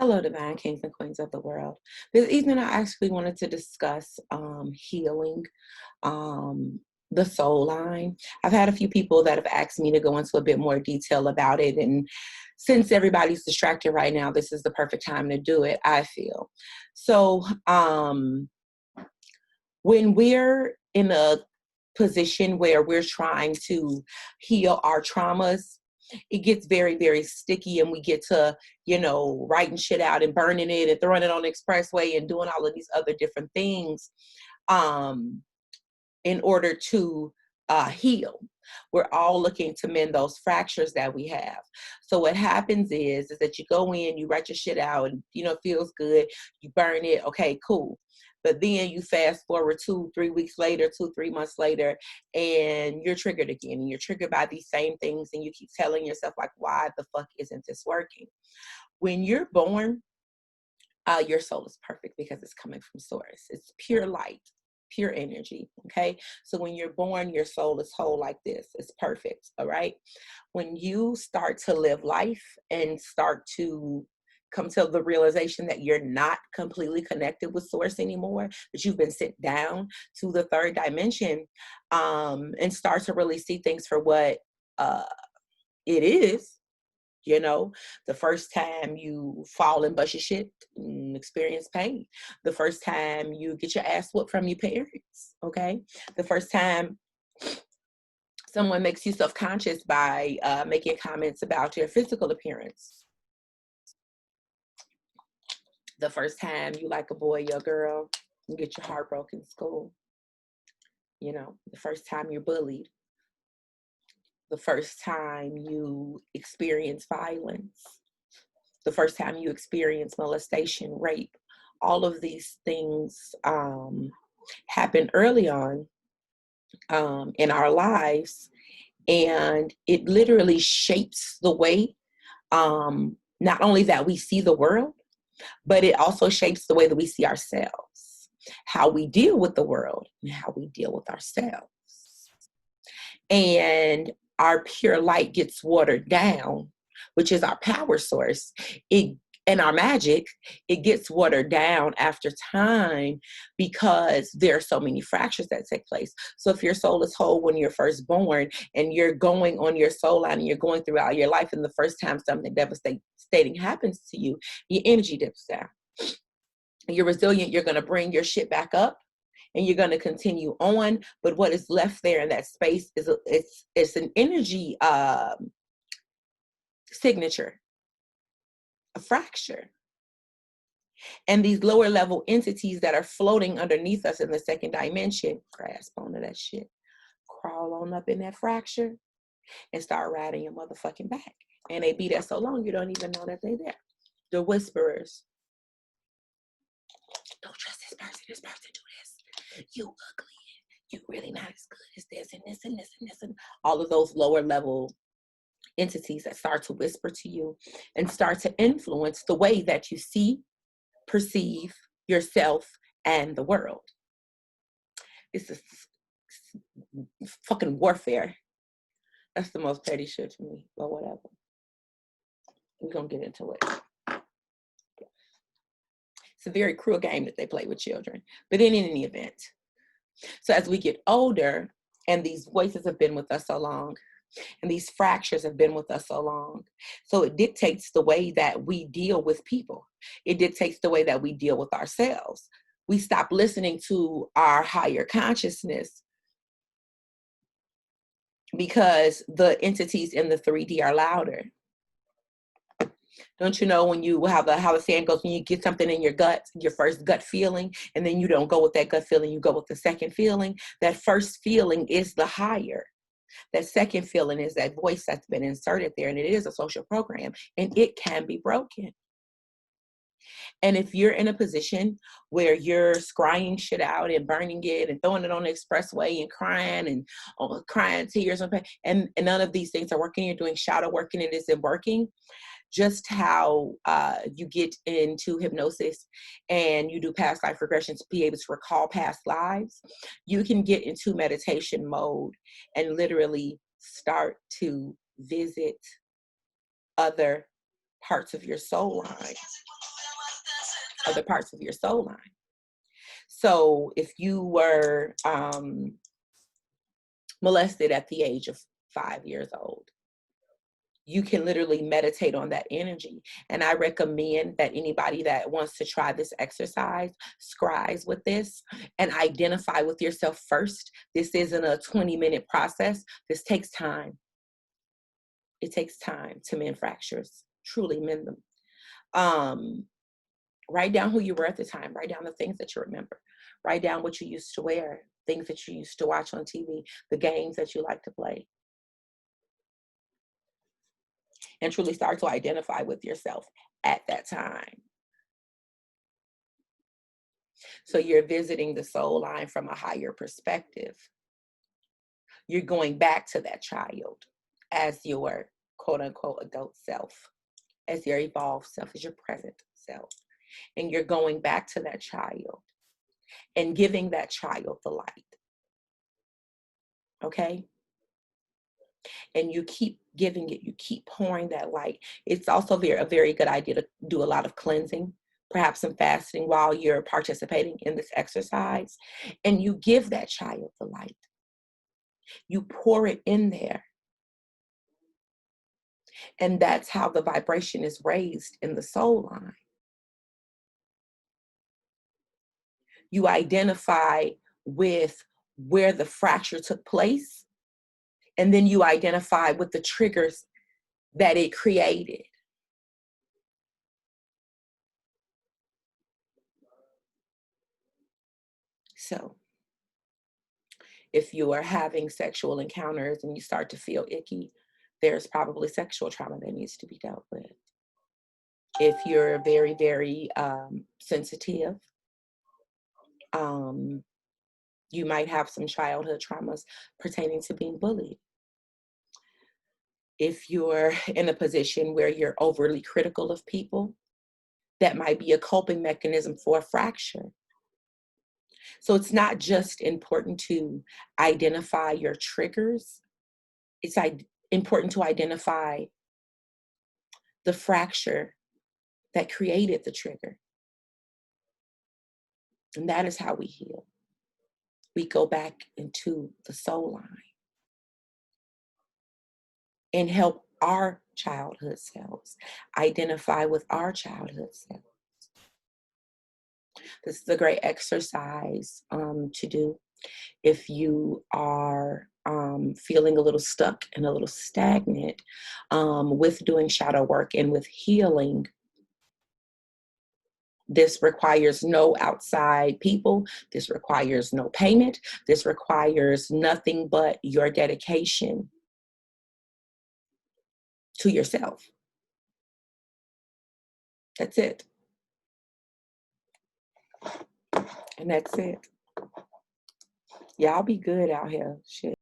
Hello, divine kings and queens of the world. This evening, I actually wanted to discuss healing the soul line. I've had a few people that have asked me to go into a bit more detail about it. And since everybody's distracted right now, this is the perfect time to do it, I feel. So when we're in a position where we're trying to heal our traumas, it gets very, very sticky, and we get to, writing shit out and burning it and throwing it on the expressway and doing all of these other different things um, in order to heal. We're all looking to mend those fractures that we have. So what happens is that you go in, you write your shit out, and it feels good. You burn it. Okay, cool. But then you fast forward 2-3 weeks later, 2-3 months later, and you're triggered again. And you're triggered by these same things, and you keep telling yourself, like, why the fuck isn't this working? When you're born, your soul is perfect because it's coming from source. It's pure light, pure energy. Okay. So when you're born, your soul is whole like this. It's perfect. All right. When you start to live life and start to come to the realization that you're not completely connected with source anymore, that you've been sent down to the third dimension, and start to really see things for what it is. The first time you fall and bust your shit and experience pain. The first time you get your ass whooped from your parents, okay? The first time someone makes you self-conscious by making comments about your physical appearance. The first time you like a boy or a girl, you get your heart broken in school. The first time you're bullied. The first time you experience violence, the first time you experience molestation, rape, all of these things happen early on in our lives, and it literally shapes the way not only that we see the world, but it also shapes the way that we see ourselves, how we deal with the world, and how we deal with ourselves. And our pure light gets watered down, which is our power source. And our magic, it gets watered down after time because there are so many fractures that take place. So if your soul is whole when you're first born, and you're going on your soul line, and you're going throughout your life, and the first time something devastating happens to you, your energy dips down. You're resilient. You're going to bring your shit back up, and you're going to continue on. But what is left there in that space is it's an energy signature, a fracture. And these lower level entities that are floating underneath us in the second dimension grasp onto that shit, crawl on up in that fracture, and start riding your motherfucking back. And they be there so long you don't even know that they're there. The whisperers. Don't trust this person do this. You ugly. You really not as good as this and this and this and this, and all of those lower level entities that start to whisper to you and start to influence the way that you see, perceive yourself and the world. This is fucking warfare. That's the most petty shit to me, but whatever. We're gonna get into it. It's a very cruel game that they play with children, but in any event. So as we get older, and these voices have been with us so long, and these fractures have been with us so long, so it dictates the way that we deal with people. It dictates the way that we deal with ourselves. We stop listening to our higher consciousness because the entities in the 3D are louder. Don't you know, when you have how the saying goes, when you get something in your gut, your first gut feeling, and then you don't go with that gut feeling, you go with the second feeling. That first feeling is the higher. That second feeling is that voice that's been inserted there, and it is a social program, and it can be broken. And if you're in a position where you're scrying shit out and burning it and throwing it on the expressway and crying and crying tears and none of these things are working, you're doing shadow work and it isn't working, just how you get into hypnosis and you do past life regression to be able to recall past lives, you can get into meditation mode and literally start to visit other parts of your soul line. other parts of your soul line. So if you were molested at the age of 5 years old, you can literally meditate on that energy. And I recommend that anybody that wants to try this exercise scribes with this and identify with yourself first. This isn't a 20-minute process. This takes time. It takes time to mend fractures, truly mend them. Write down who you were at the time. Write down the things that you remember. Write down what you used to wear, things that you used to watch on TV, the games that you like to play. And truly start to identify with yourself at that time. So you're visiting the soul line from a higher perspective. You're going back to that child as your quote unquote adult self, as your evolved self, as your present self. And you're going back to that child and giving that child the light. Okay? And you keep giving it, you keep pouring that light. It's also a very good idea to do a lot of cleansing, perhaps some fasting while you're participating in this exercise. And you give that child the light. You pour it in there. And that's how the vibration is raised in the soul line. You identify with where the fracture took place, and then you identify with the triggers that it created. So if you are having sexual encounters and you start to feel icky, there's probably sexual trauma that needs to be dealt with. If you're very, very sensitive, you might have some childhood traumas pertaining to being bullied. If you're in a position where you're overly critical of people, that might be a coping mechanism for a fracture. So it's not just important to identify your triggers, it's important to identify the fracture that created the trigger. And that is how we heal. We go back into the soul line and help our childhood selves identify with our childhood selves. This is a great exercise to do if you are feeling a little stuck and a little stagnant with doing shadow work and with healing. This requires no outside people. This requires no payment. This requires nothing but your dedication to yourself. That's it. And that's it. Y'all be good out here. Shit.